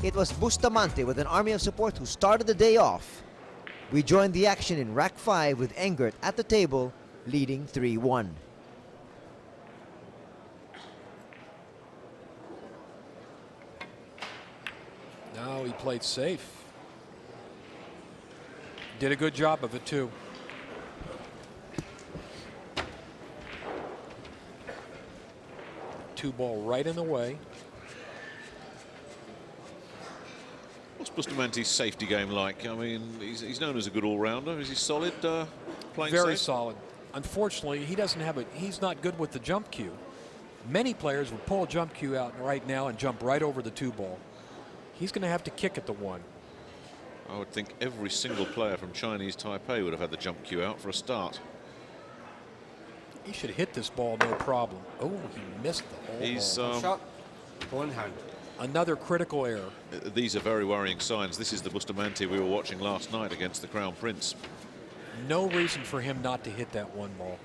It was Bustamante with an army of support who started the day off. We joined the action in rack 5 with Engert at the table, leading 3-1. No, he played safe. Did a good job of it, too. Two ball right in the way. What's Bustamante's safety game like? I mean, he's known as a good all-rounder. Is he solid playing Very safe? solid. Unfortunately, he doesn't have he's not good with the jump cue. Many players would pull a jump cue out right now and jump right over the two ball. He's going to have to kick at the one. I would think every single player from Chinese Taipei would have had the jump cue out for a start. He should hit this ball no problem. Oh, he missed the whole He's ball. Shot. One hand. Another critical error. These are very worrying signs. This is the Bustamante we were watching last night against the Crown Prince. No reason for him not to hit that one ball.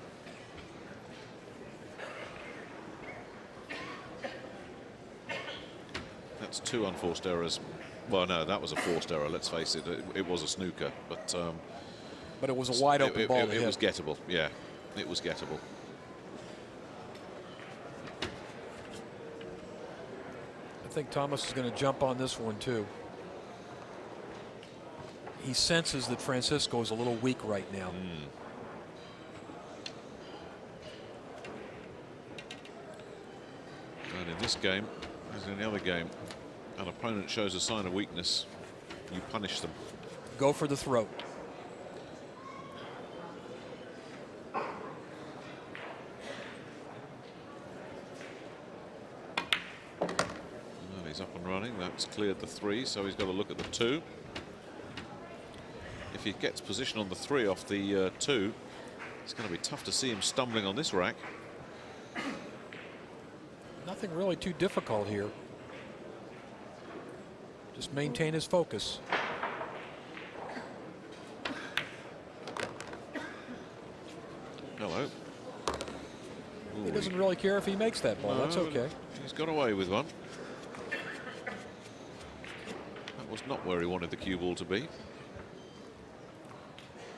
That's two unforced errors. Well, no, that was a forced error, let's face it. It was a snooker, but it was a wide open ball. It was gettable, yeah. It was gettable. I think Thomas is going to jump on this one, too. He senses that Francisco is a little weak right now. And in this game, as in any other game, an opponent shows a sign of weakness, you punish them. Go for the throat. Well, he's up and running. That's cleared the 3, so he's got to look at the 2. If he gets position on the 3 off the 2, it's going to be tough to see him stumbling on this rack. Nothing really too difficult here. Just maintain his focus. Hello. He doesn't really care if he makes that ball. No, that's okay. He's got away with one. That was not where he wanted the cue ball to be.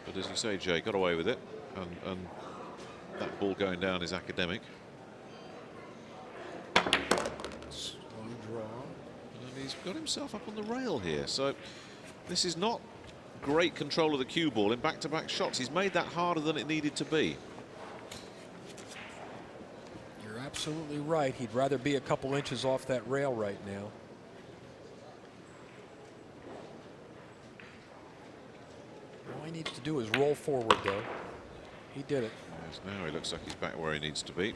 But as you say, Jay, got away with it. And that ball going down is academic. Slow draw. And he's got himself up on the rail here. So this is not great control of the cue ball in back-to-back shots. He's made that harder than it needed to be. You're absolutely right. He'd rather be a couple inches off that rail right now. All he needs to do is roll forward, though. He did it. Yes, now he looks like he's back where he needs to be.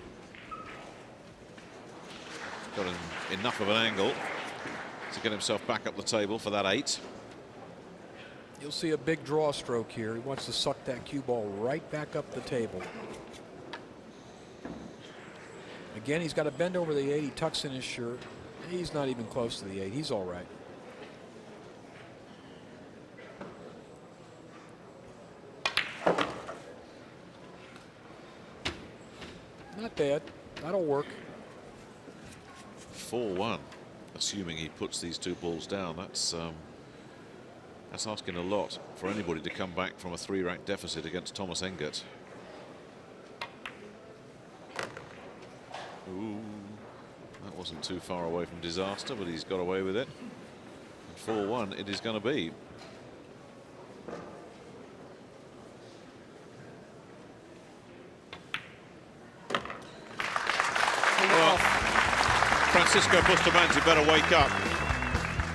Got enough of an angle to get himself back up the table for that 8. You'll see a big draw stroke here. He wants to suck that cue ball right back up the table. Again, he's got to bend over the 8. He tucks in his shirt. He's not even close to the 8. He's all right. Not bad. That'll work. 4-1, assuming he puts these 2 balls down. That's asking a lot for anybody to come back from a 3-rack deficit against Thomas Engert. Ooh, that wasn't too far away from disaster, but he's got away with it. 4-1 it is going to be. Well, Francisco Bustamante better wake up.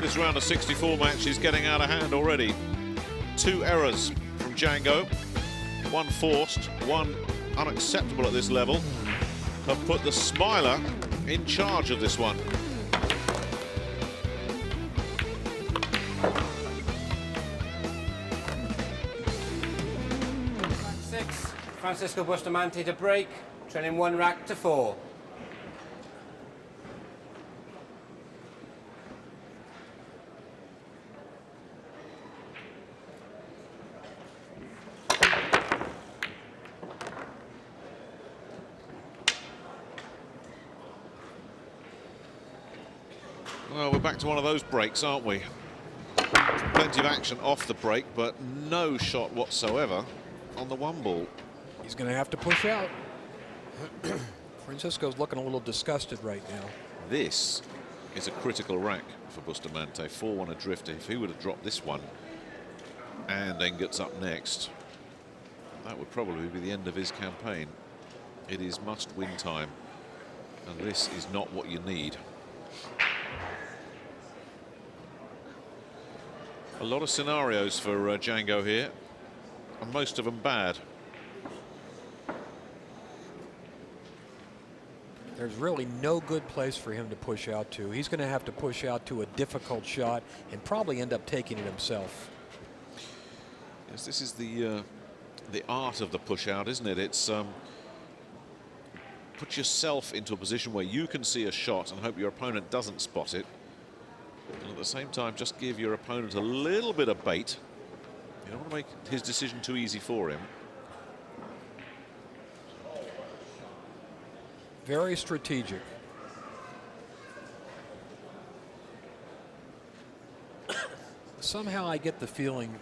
This round of 64 match is getting out of hand already. 2 errors from Django, 1 forced, 1 unacceptable at this level, have put the Smiler in charge of this one. Six. Francisco Bustamante to break, trailing 1 rack to 4. Well, we're back to one of those breaks, aren't we? Plenty of action off the break, but no shot whatsoever on the one ball. He's going to have to push out. Francisco's looking a little disgusted right now. This is a critical rack for Bustamante. 4-1 adrift. If he would have dropped this one and Engert's up next, that would probably be the end of his campaign. It is must-win time, and this is not what you need. A lot of scenarios for Django here, and most of them bad. There's really no good place for him to push out to. He's going to have to push out to a difficult shot and probably end up taking it himself. Yes, this is the art of the push out, isn't it? It's put yourself into a position where you can see a shot and hope your opponent doesn't spot it. And at the same time, just give your opponent a little bit of bait. You don't want to make his decision too easy for him. Very strategic. Somehow I get the feeling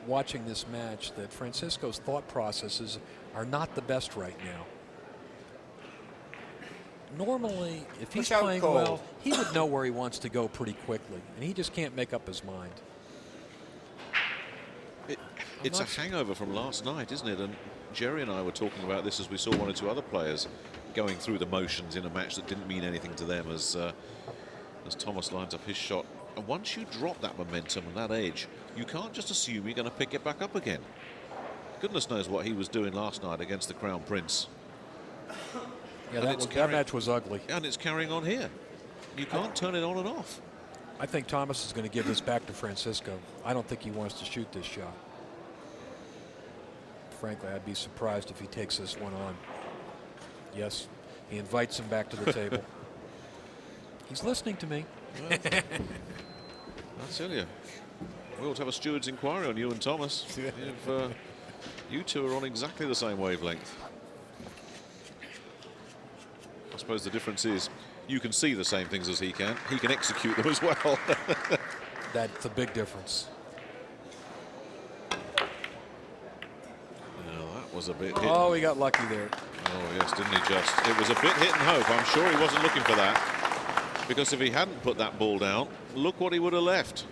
watching this match that Francisco's thought processes are not the best right now. Normally, if he's playing well, he would know where he wants to go pretty quickly, and he just can't make up his mind. It's a hangover from last night, isn't it? And Jerry and I were talking about this as we saw one or two other players going through the motions in a match that didn't mean anything to them as Thomas lines up his shot. And once you drop that momentum and that edge, you can't just assume you're going to pick it back up again. Goodness knows what he was doing last night against the Crown Prince. Yeah, that match was ugly. And it's carrying on here. You can't turn it on and off. I think Thomas is going to give this back to Francisco. I don't think he wants to shoot this shot. Frankly, I'd be surprised if he takes this one on. Yes, he invites him back to the table. He's listening to me. Well, I tell you, we ought to have a steward's inquiry on you and Thomas. If you two are on exactly the same wavelength. I suppose the difference is you can see the same things as he can. He can execute them as well. That's a big difference. Now that was a bit hit. Oh, he got lucky there. Oh, yes, didn't he just? It was a bit hit and hope. I'm sure he wasn't looking for that. Because if he hadn't put that ball down, look what he would have left.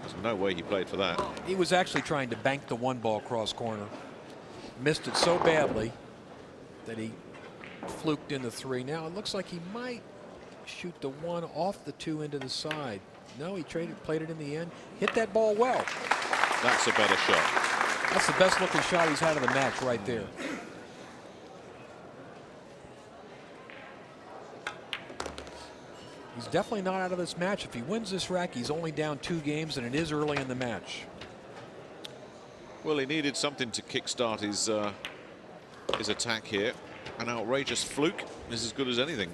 There's no way he played for that. He was actually trying to bank the one ball cross corner. Missed it so badly that he fluked in the three. Now it looks like he might shoot the one off the two into the side. No, he played it in the end. Hit that ball well. That's a better shot. That's the best looking shot he's had of the match right there. He's definitely not out of this match. If he wins this rack, he's only down 2 games, and it is early in the match. Well, he needed something to kickstart his attack here. An outrageous fluke is as good as anything.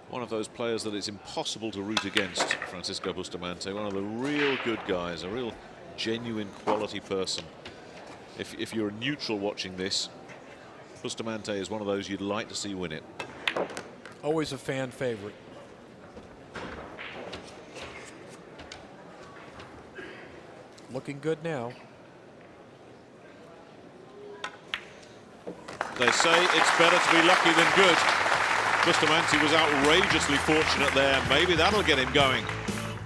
One of those players that it's impossible to root against, Francisco Bustamante. One of the real good guys, a real genuine quality person. If you're a neutral watching this, Bustamante is one of those you'd like to see win it. Always a fan favorite. Looking good now. They say it's better to be lucky than good. Bustamante was outrageously fortunate there. Maybe that'll get him going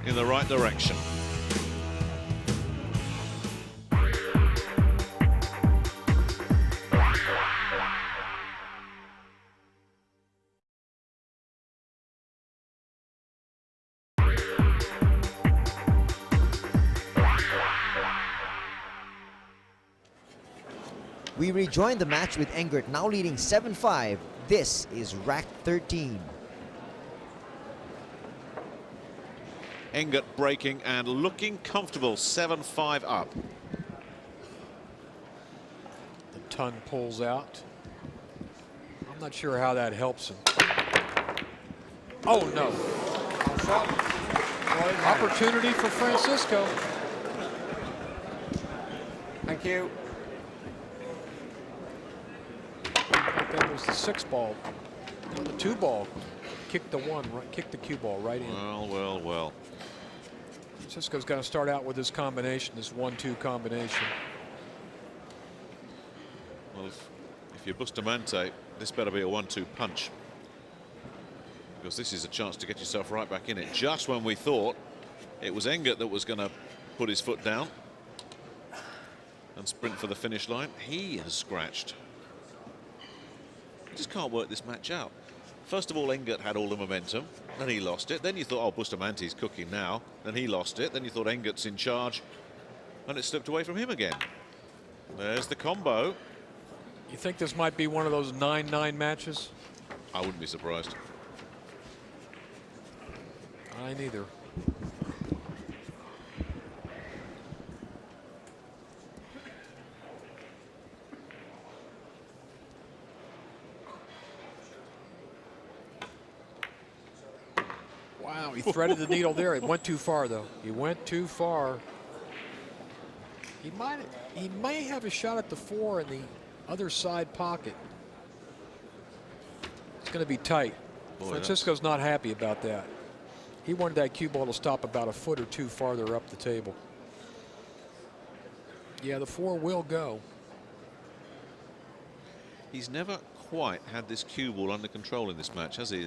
in the right direction. We rejoin the match with Engert now leading 7-5. This is rack 13. Engert breaking and looking comfortable, 7-5 up. The ton pulls out. I'm not sure how that helps him. Oh, no. Opportunity for Francisco. Thank you. That was the 6 ball. No, the 2 ball kicked the kicked the cue ball right in. Well, well, well. Francisco's got to start out with this combination, this 1-2 combination. Well, if you're Bustamante, this better be a 1-2 punch, because this is a chance to get yourself right back in it. Just when we thought it was Engert that was going to put his foot down and sprint for the finish line, he has scratched. You just can't work this match out. First of all, Engert had all the momentum, then he lost it. Then you thought, oh, Bustamante's cooking now. Then he lost it. Then you thought Engert's in charge, and it slipped away from him again. There's the combo. You think this might be one of those 9-9 matches? I wouldn't be surprised. I neither. Wow, he threaded the needle there. It went too far, though. He went too far. He may have a shot at the 4 in the other side pocket. It's going to be tight. Boy, Francisco's not happy about that. He wanted that cue ball to stop about a foot or 2 farther up the table. Yeah, the 4 will go. He's never quite had this cue ball under control in this match, has he?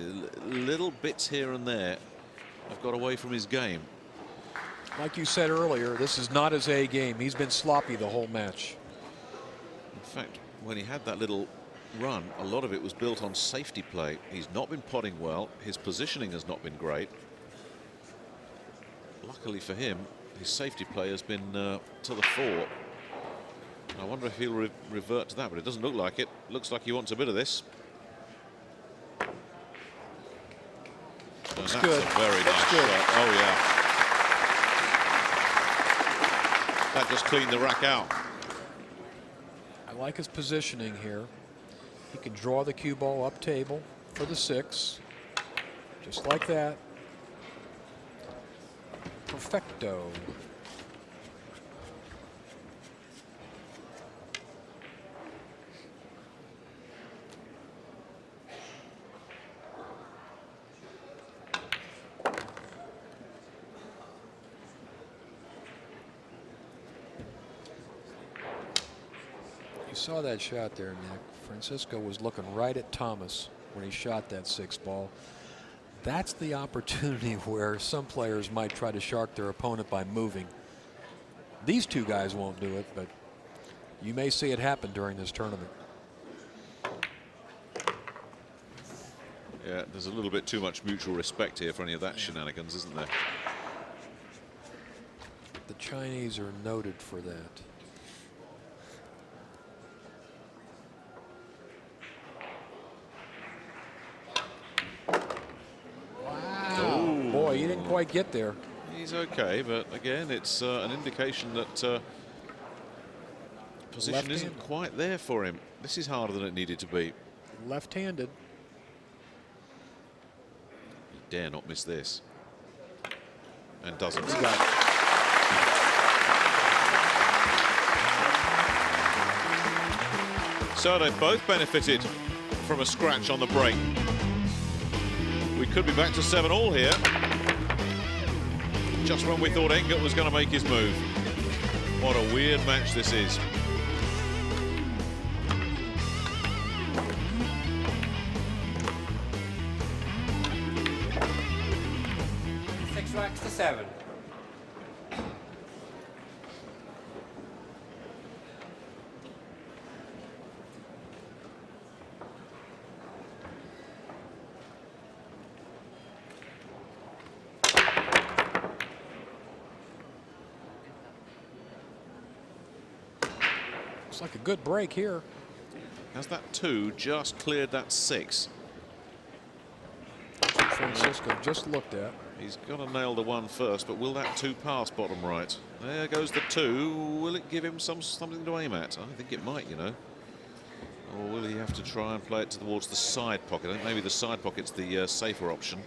Little bits here and there have got away from his game. Like you said earlier, this is not his A game. He's been sloppy the whole match. In fact, when he had that little run, a lot of it was built on safety play. He's not been potting well. His positioning has not been great. Luckily for him, his safety play has been to the fore. I wonder if he'll revert to that, but it doesn't look like it. Looks like he wants a bit of this. And that's good. a very nice shot. Oh, yeah. That just cleaned the rack out. I like his positioning here. He can draw the cue ball up table for the 6. Just like that. Perfecto. You saw that shot there, Nick. Francisco was looking right at Thomas when he shot that 6 ball. That's the opportunity where some players might try to shark their opponent by moving. These 2 guys won't do it, but you may see it happen during this tournament. Yeah, there's a little bit too much mutual respect here for any of that shenanigans, isn't there? The Chinese are noted for that. Boy, he didn't quite get there. He's okay, but again, it's an indication that position isn't quite there for him. This is harder than it needed to be. Left-handed. He dare not miss this. And doesn't. So they've both benefited from a scratch on the break. We could be back to 7-all here. Just when we thought Engert was going to make his move. What a weird match this is. Six racks to 7. Looks like a good break here. Has that 2 just cleared that 6? Francisco just looked at. He's got to nail the 1 first, but will that 2 pass bottom right? There goes the 2. Will it give him something to aim at? I think it might, you know. Or will he have to try and play it towards the side pocket? I think maybe the side pocket's the safer option.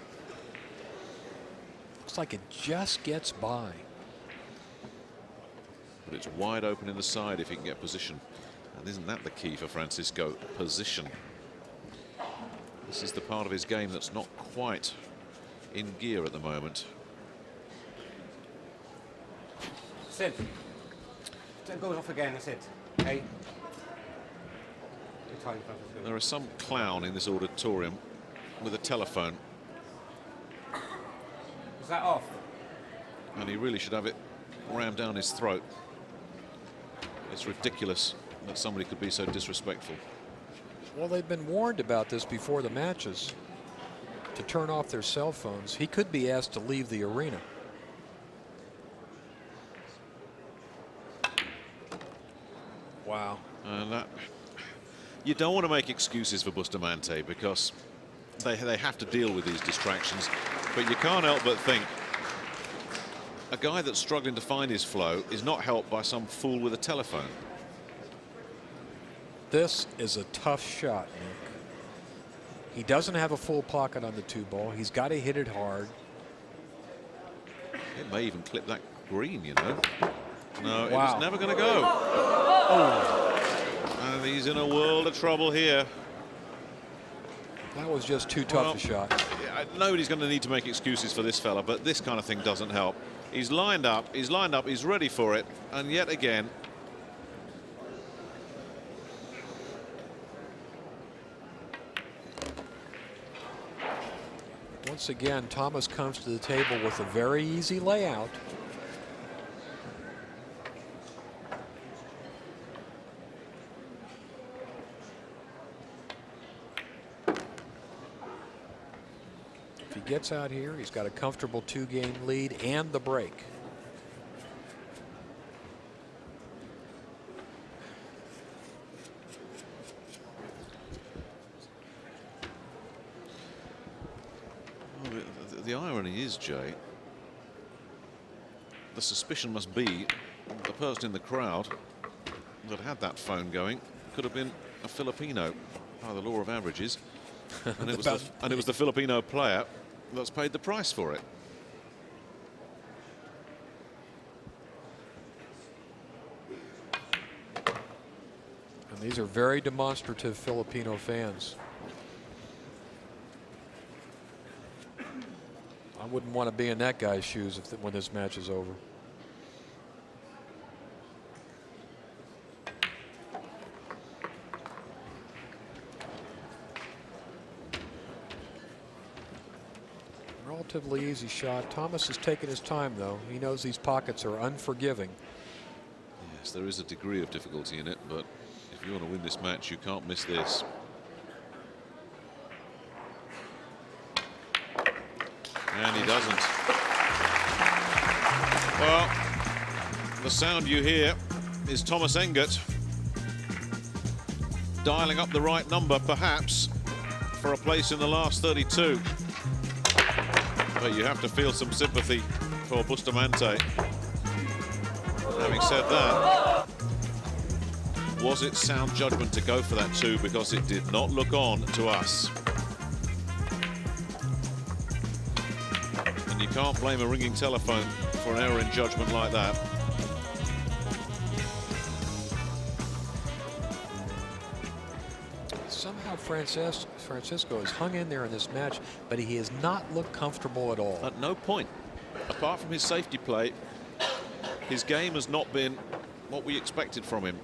Looks like it just gets by. But it's wide open in the side if he can get position. And isn't that the key for Francisco? Position. This is the part of his game that's not quite in gear at the moment. Sit. It goes off again, that's it. Okay. Good time, Francisco. There is some clown in this auditorium with a telephone, Is that off? and he really should have it rammed down his throat. It's ridiculous that somebody could be so disrespectful. Well, they've been warned about this before the matches, to turn off their cell phones. He could be asked to leave the arena. Wow. And that, you don't want to make excuses for Bustamante because they have to deal with these distractions, but you can't help but think a guy that's struggling to find his flow is not helped by some fool with a telephone. This is a tough shot, Nick. He doesn't have a full pocket on the 2-ball. He's got to hit it hard. It may even clip that green, you know. No, it Wow. was never going to go. And he's in a world of trouble here. That was just too tough a shot. Nobody's going to need to make excuses for this fella, but this kind of thing doesn't help. He's lined up, he's ready for it, and yet again, once again, Thomas comes to the table with a very easy layout. If he gets out here, he's got a comfortable 2-game lead and the break. well, the irony is, Jay, the suspicion must be the person in the crowd that had that phone going could have been a Filipino by the law of averages. And it was the Filipino player that's paid the price for it. And these are very demonstrative Filipino fans. I wouldn't want to be in that guy's shoes when this match is over. Relatively easy shot. Thomas is taking his time, though. He knows these pockets are unforgiving. Yes, there is a degree of difficulty in it, but if you want to win this match, you can't miss this. And he doesn't. Well, the sound you hear is Thomas Engert dialing up the right number, perhaps, for a place in the last 32. But you have to feel some sympathy for Bustamante. Having said that, was it sound judgment to go for that 2? Because it did not look on to us. And you can't blame a ringing telephone for an error in judgment like that. Somehow Francisco has hung in there in this match, but he has not looked comfortable at all. At no point, apart from his safety play, his game has not been what we expected from him.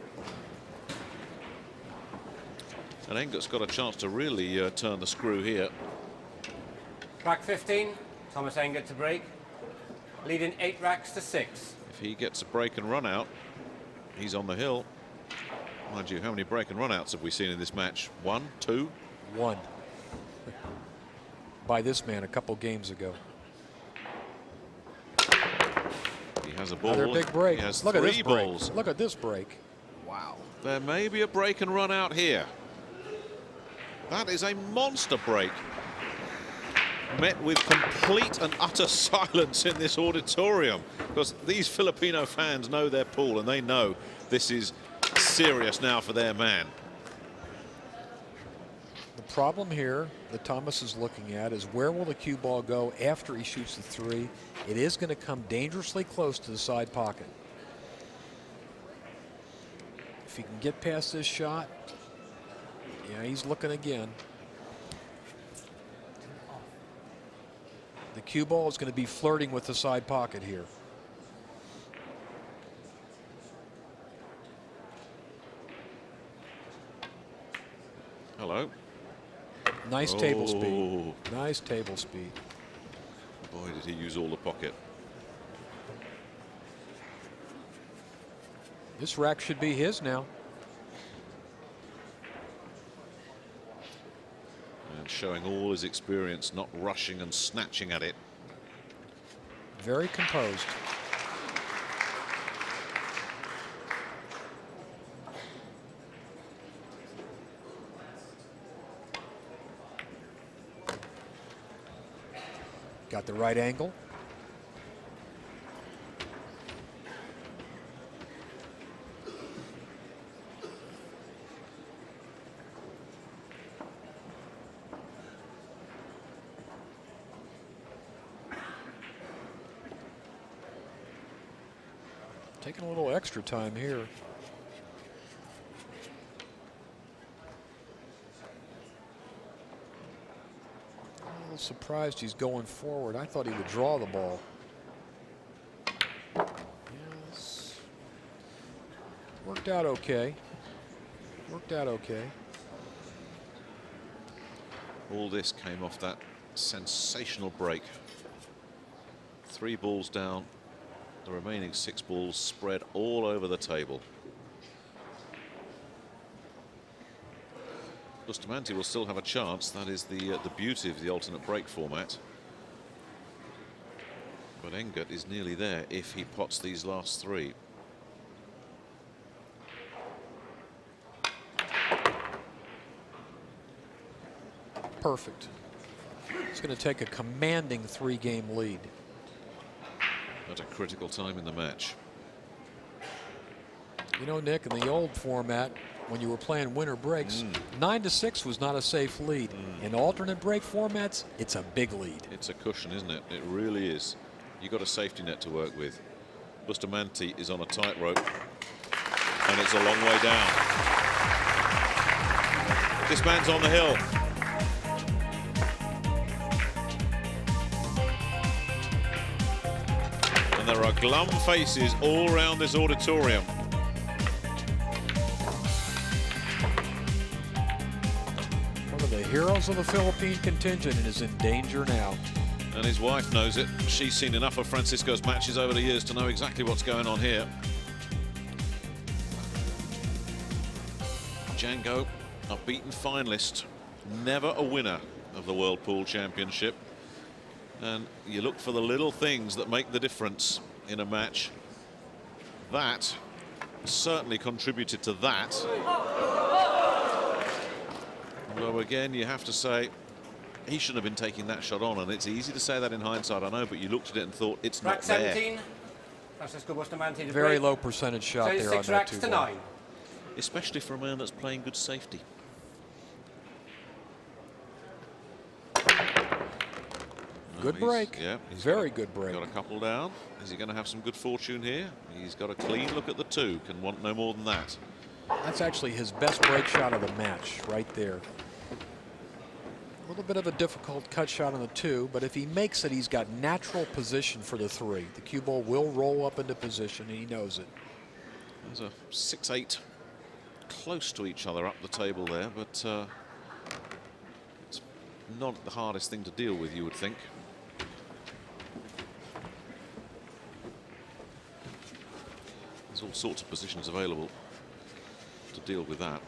And Engert's got a chance to really turn the screw here. Rack 15, Thomas Engert to break. Leading 8 racks to 6. If he gets a break and run out, he's on the hill. Mind you, how many break and run outs have we seen in this match? 1, 2? 1. By this man a couple games ago. He has a ball. Another big break. He has Look at 3 this break. balls. Look at this break. Wow. There may be a break and run out here. That is a monster break. Met with complete and utter silence in this auditorium, because these Filipino fans know their pool and they know this is serious now for their man. The problem here that Thomas is looking at is where will the cue ball go after he shoots the 3? It is going to come dangerously close to the side pocket. If he can get past this shot, yeah, he's looking again. cue ball is going to be flirting with the side pocket here. Hello. Nice table speed. Nice table speed. Boy, did he use all the pocket. This rack should be his now. And showing all his experience, not rushing and snatching at it. Very composed. Got the right angle. Taking a little extra time here. I'm a little surprised he's going forward. I thought he would draw the ball. Yes. Worked out okay. Worked out okay. All this came off that sensational break. 3 balls down. The remaining 6 balls spread all over the table. Bustamante will still have a chance. That is the beauty of the alternate break format. But Engert is nearly there if he pots these last 3. Perfect. It's going to take a commanding 3-game lead. At a critical time in the match. You know, Nick, in the old format, when you were playing winter breaks, 9-6 was not a safe lead. In alternate break formats, it's a big lead. It's a cushion, isn't it? It really is. You've got a safety net to work with. Bustamante is on a tightrope, and it's a long way down. This man's on the hill. And there are glum faces all around this auditorium. One of the heroes of the Philippine contingent is in danger now. And his wife knows it. She's seen enough of Francisco's matches over the years to know exactly what's going on here. Django, a beaten finalist, never a winner of the World Pool Championship. And you look for the little things that make the difference in a match. That certainly contributed to that. Although again, you have to say, he shouldn't have been taking that shot on, and it's easy to say that in hindsight, I know, but you looked at it and thought, it's Rack not there. 17. Francisco Bustamante to Very break. low percentage shot So there 6 on that racks 2 to ball. 9. Especially for a man that's playing good safety. Good break. Yeah, Very good break. Got a couple down. Is he going to have some good fortune here? He's got a clean look at the 2. Can want no more than that. That's actually his best break shot of the match right there. A little bit of a difficult cut shot on the 2, but if he makes it, he's got natural position for the 3. The cue ball will roll up into position, and he knows it. There's a 6-8 close to each other up the table there, but it's not the hardest thing to deal with, you would think. There's all sorts of positions available to deal with that.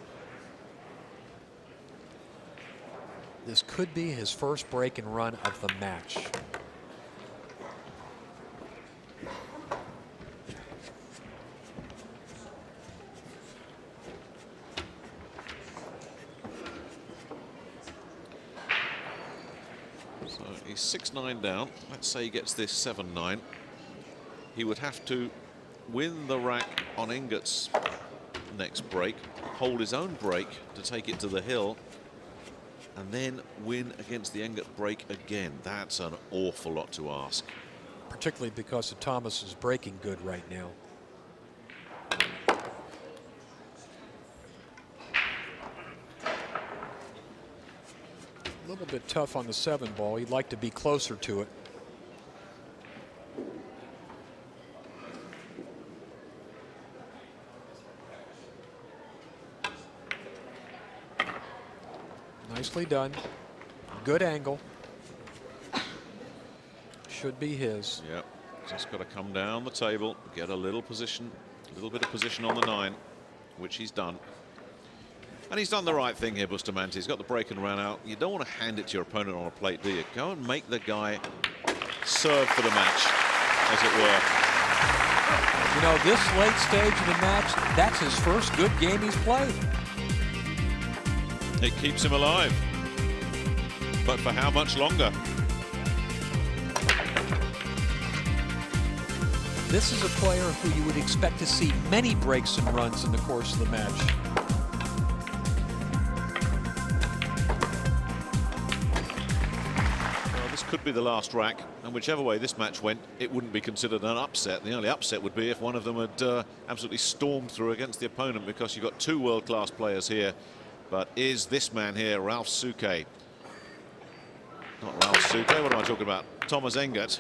This could be his first break and run of the match. So he's 6-9 down. Let's say he gets this 7-9. He would have to win the rack on Engert's next break, hold his own break to take it to the hill, and then win against the Engert break again. That's an awful lot to ask. Particularly because of Thomas's breaking good right now. A little bit tough on the 7 ball. He'd like to be closer to it. Nicely done. Good angle. Should be his. Yep. Just got to come down the table, get a little position, a little bit of position on the 9, which he's done. And he's done the right thing here, Bustamante. He's got the break and run out. You don't want to hand it to your opponent on a plate, do you? Go and make the guy serve for the match, as it were. You know, this late stage of the match, that's his first good game he's played. It keeps him alive. But for how much longer? This is a player who you would expect to see many breaks and runs in the course of the match. Well, this could be the last rack, and whichever way this match went, it wouldn't be considered an upset. The only upset would be if one of them had absolutely stormed through against the opponent, because you've got two world-class players here. But is this man here, Ralph Souquet? Not Ralph Souquet, what am I talking about? Thomas Engert,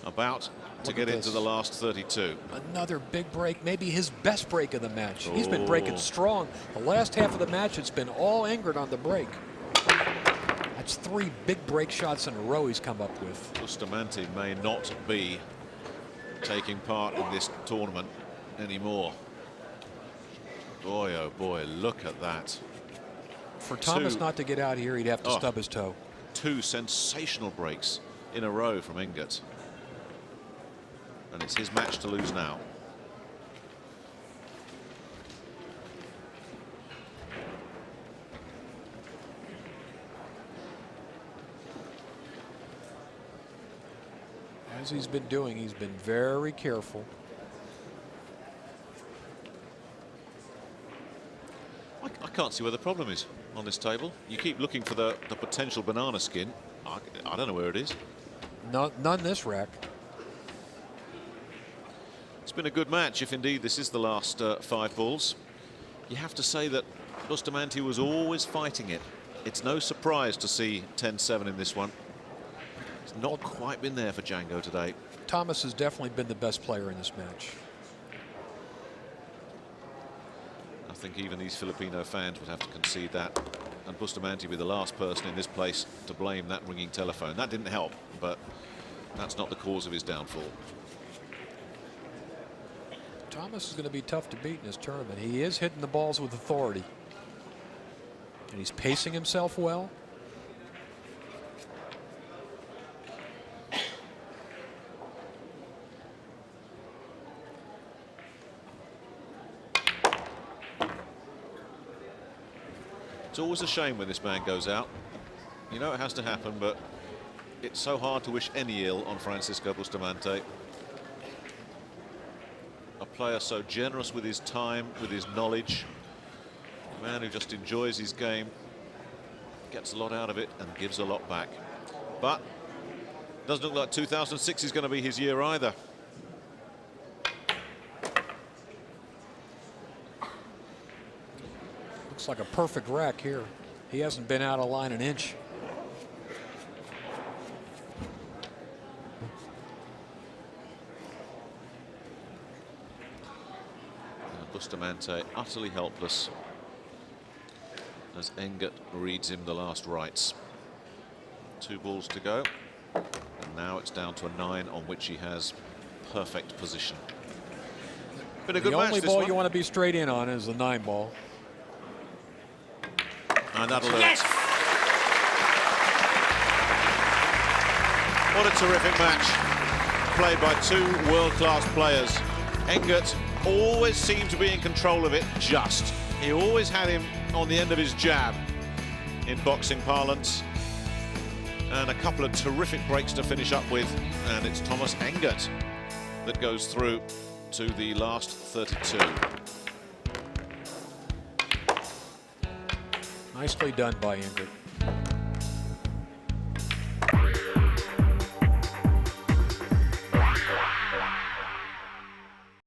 about to get into the last 32. Another big break, maybe his best break of the match. He's been breaking strong. The last half of the match, it's been all Engert on the break. That's 3 big break shots in a row he's come up with. Bustamante may not be taking part in this tournament anymore. Boy, oh boy, look at that. For Thomas not to get out here, he'd have to stub his toe. 2 sensational breaks in a row from Engert. And it's his match to lose now. As he's been doing, he's been very careful. I can't see where the problem is on this table. You keep looking for the potential banana skin. I don't know where it is. None this rack. It's been a good match, if indeed this is the last 5 balls. You have to say that Bustamante was always fighting it. It's no surprise to see 10-7 in this one. It's not quite been there for Django today. Thomas has definitely been the best player in this match. I think even these Filipino fans would have to concede that. And Bustamante be the last person in this place to blame that ringing telephone. That didn't help, but that's not the cause of his downfall. Thomas is going to be tough to beat in this tournament. He is hitting the balls with authority. And he's pacing himself well. It's always a shame when this man goes out. You know it has to happen, but it's so hard to wish any ill on Francisco Bustamante. A player so generous with his time, with his knowledge. A man who just enjoys his game, gets a lot out of it and gives a lot back. But doesn't look like 2006 is going to be his year either. Looks like a perfect rack here. He hasn't been out of line an inch. Bustamante utterly helpless as Engert reads him the last rights. 2 balls to go, and now it's down to a 9 on which he has perfect position. Been a good match, The only this ball one. you want to be straight in on is the 9 ball. And that'll do it. What a terrific match played by 2 world-class players. Engert always seemed to be in control of it, just. He always had him on the end of his jab in boxing parlance. And a couple of terrific breaks to finish up with. And it's Thomas Engert that goes through to the last 32. Nicely done by Engert.